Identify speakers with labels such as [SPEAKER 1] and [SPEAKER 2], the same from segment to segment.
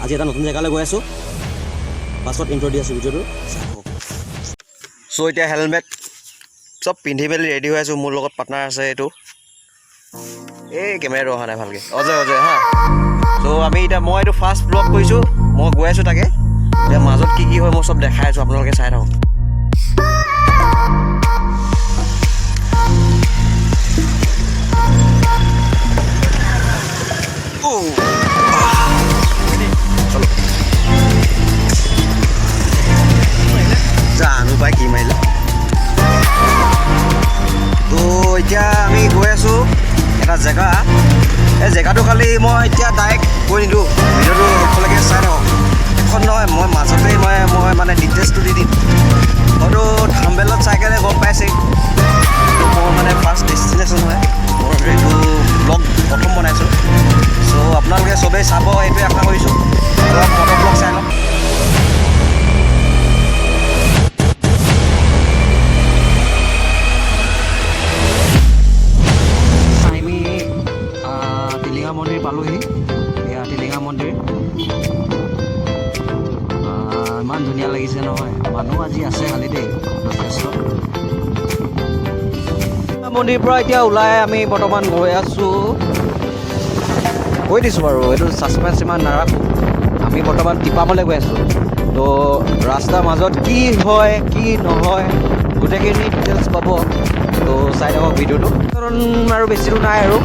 [SPEAKER 1] আজি এটা নতুন জেগালৈ গৈ আছোঁ পাছত ইন্ট্ৰ দি আছোঁ ভিডিঅ'টো চ' এতিয়া হেলমেট চব পিন্ধি মেলি ৰেডি হৈ আছোঁ মোৰ লগত পাৰ্টনাৰ আছে এইটো এই কেমেৰাটো অহা নাই ভালকৈ অজয় হা চ' আমি এতিয়া মই এইটো ফাৰ্ষ্ট ব্লগ কৰিছোঁ মই গৈ আছোঁ তাকে এতিয়া মাজত কি কি হয় মই চব দেখাই আছোঁ আপোনালোকে চাই থাকক জানো পাই কি মাৰিলে তো এতিয়া আমি গৈ আছোঁ এটা জেগা এই জেগাটো খালি মই এতিয়া ডাইৰেক্ট গৈ নিদিওঁ ভিডিঅ'টো সকলোকে চাই থাকক এখন নহয় মই মাজতে মই মানে ডিটেইলছটো দি দিম হয়তো থাম্বনেইলত চাই কেনে গম পাইছে মোৰ মানে ফাৰ্ষ্ট ডেষ্টিনেশ্যন হয় মোৰ এইটো ব্লগ প্ৰথম বনাইছোঁ চ' আপোনালোকে চবেই চাব এইটোৱে আশা কৰিছোঁ মটৰ ব্লগ চাই লওক মন্দিৰ পালোহি এয়া টিলিঙা মন্দিৰ ইমান ধুনীয়া লাগিছে নহয় মানুহ আজি আছে খালি দেই যথেষ্ট মন্দিৰৰ পৰা এতিয়া ওলাই আমি বৰ্তমান গৈ আছোঁ কৈ দিছোঁ বাৰু এইটো ছাছপেন্স ইমান নাৰাখোঁ আমি বৰ্তমান টিপামলৈ গৈ আছোঁ তো ৰাস্তাৰ মাজত কি হয় কি নহয় গোটেইখিনি ডিটেইলছ পাব তো চাই থাকক ভিডিঅ'টো আৰু বেছি দূৰ নাই আৰু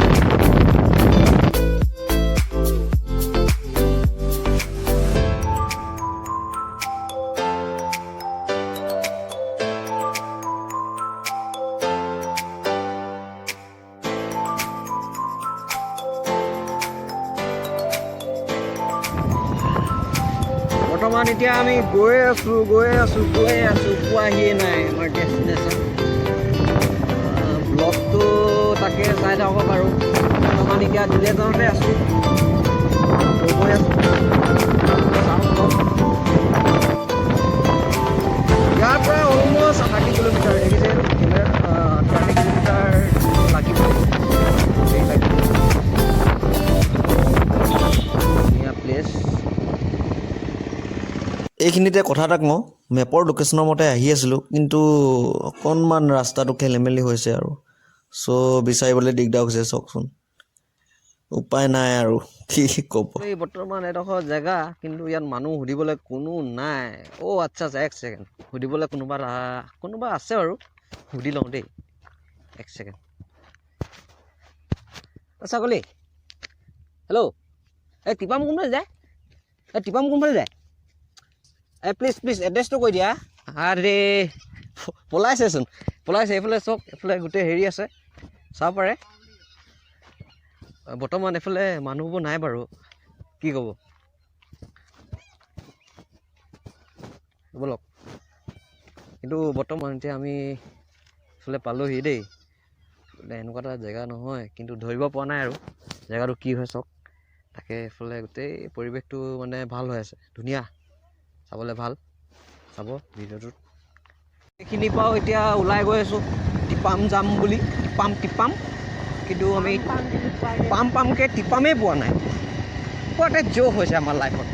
[SPEAKER 1] বৰ্তমান এতিয়া আমি গৈ আছোঁ পোৱাহিয়ে নাই আমাৰ ডেষ্টিনেশ্যন ব্লগটো তাকে চাই থাকক আৰু বৰ্তমান এতিয়া ডিলেজনতে আছোঁ গৈ আছোঁ ইয়াৰ পৰা অলমষ্ট 30 কিলোমিটাৰ দেখিছে 30 কিলোমিটাৰ লাগিব ধুনীয়া প্লেচ এইখিনিতে কথা এটা কওঁ মেপৰ লোকেশ্যনৰ মতে আহি আছিলোঁ কিন্তু অকণমান ৰাস্তাটো খেলি মেলি হৈছে আৰু চ' বিচাৰিবলৈ দিগদাৰ হৈছে চাওকচোন উপায় নাই আৰু কি ক'ব এই বৰ্তমান এডোখৰ জেগা কিন্তু ইয়াত মানুহ সুধিবলৈ কোনো নাই আচ্ছা এক ছেকেণ্ড সুধিবলৈ কোনোবা আছে বাৰু সুধি লওঁ দেই এক ছেকেণ্ড ছাগলী হেল্ল' এই টিপাম কোনফালে যায় প্লিজ এড্ৰেছটো কৈ দিয়া আৰে পলাইছে এইফালে চাওক এইফালে গোটেই হেৰি আছে চাব পাৰে বৰ্তমান এইফালে মানুহবোৰ নাই বাৰু কি ক'ব ব'লক কিন্তু বৰ্তমান এতিয়া আমি এইফালে পালোহি দেই এনেকুৱা এটা জেগা নহয় কিন্তু ধৰিব পৰা নাই আৰু জেগাটো কি হয় চাওক তাকে এইফালে গোটেই পৰিৱেশটো মানে ভাল হৈ আছে ধুনীয়া চাবলৈ ভাল চাব ভিডিঅ'টোত এইখিনিৰ পৰাও এতিয়া ওলাই গৈ আছোঁ টিপাম যাম বুলি টিপাম কিন্তু আমি পামকৈ টিপামেই পোৱা নাই এটা জোক হৈছে আমাৰ লাইফত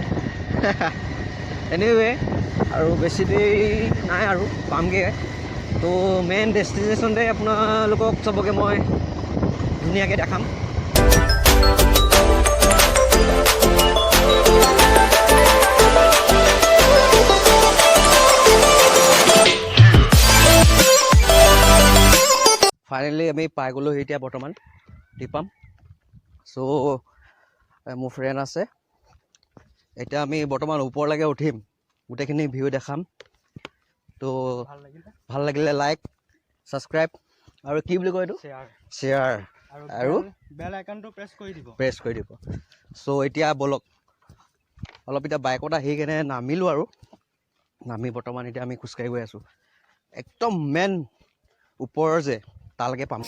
[SPEAKER 1] এনিৱে আৰু বেছি দেৰি নাই আৰু পামগৈ তো মেইন ডেষ্টিনেশ্যনতে আপোনালোকক চবকে মই ধুনীয়াকৈ দেখাম ফাইনেলি আমি পাই গ'লোহি এতিয়া বৰ্তমান টিপাম চ' মোৰ ফ্ৰেণ্ড আছে এতিয়া আমি বৰ্তমান ওপৰলৈকে উঠিম গোটেইখিনি ভিউ দেখাম তো ভাল লাগিলে লাইক ছাবস্ক্ৰাইব আৰু কি বুলি কয় এইটো শ্বেয়াৰ আৰু বেল আইকনটো প্ৰেছ কৰি দিব চ' এতিয়া ব'লক অলপ এতিয়া বাইকত আহি কেনে নামিলোঁ আৰু নামি বৰ্তমান এতিয়া আমি খোজকাঢ়ি গৈ আছোঁ একদম মেইন ওপৰৰ যে তালৈকে পাম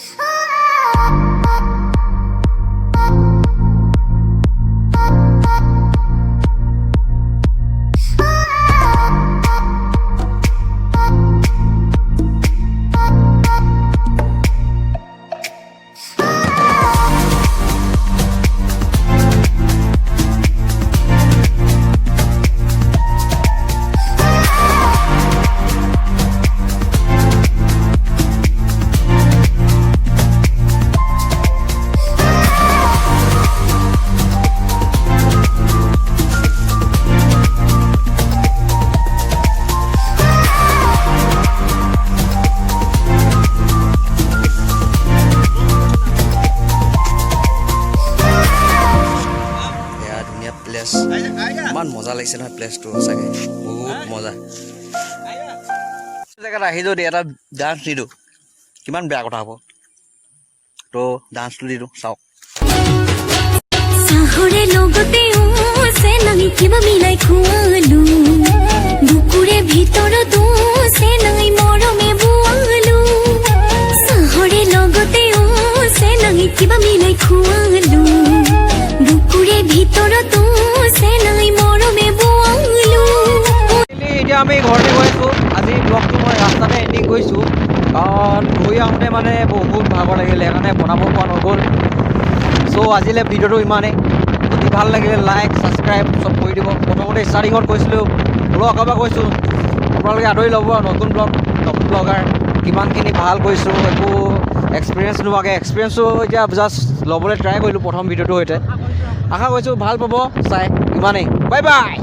[SPEAKER 1] প্লেচ ইমান মজা লাগিছে নহয় প্লেচটো সঁচাকৈ বহুত মজা জেগাত আহি যদি এটা ডান্স দি দিওঁ কিমান বেয়া কথা হ'ব তো ডান্সটো দি দিওঁ চাওক
[SPEAKER 2] চাহৰে লগতে চেনাই কিবা মিলাই খোৱালো বুকুৰে ভিতৰতো চেনাই মৰমে বোৱালো চাহৰে লগতে চেনাই কিবা মিলাই খোৱালো বুকুৰে ভিতৰতো চেনাই মৰমে বোৱালো
[SPEAKER 1] এতিয়া আমি ঘৰতে গৈ আছোঁ আজি ব্লগটো মই ৰাস্তাতে এণ্ডিং কৰিছোঁ কাৰণ ঘূৰি আহোঁতে মানে বহুত ভাগৰ লাগিলে সেইকাৰণে বনাব পৰা নগ'ল চ' আজিলৈ ভিডিঅ'টো ইমানেই যদি ভাল লাগিলে লাইক ছাবস্ক্ৰাইব চব কৰি দিব প্ৰথমতে ষ্টাৰ্টিঙত কৈছিলোঁ ব্লগ এবাৰ কৈছোঁ আপোনালোকে আদৰি ল'ব আৰু নতুন ব্লগাৰ কিমানখিনি ভাল কৰিছোঁ একো এক্সপিৰিয়েঞ্চ নোহোৱাকৈ এক্সপিৰিয়েঞ্চটো এতিয়া জাষ্ট ল'বলৈ ট্ৰাই কৰিলোঁ প্ৰথম ভিডিঅ'টোৰ সৈতে আশা কৰিছোঁ ভাল পাব চাই ইমানেই বাই বাই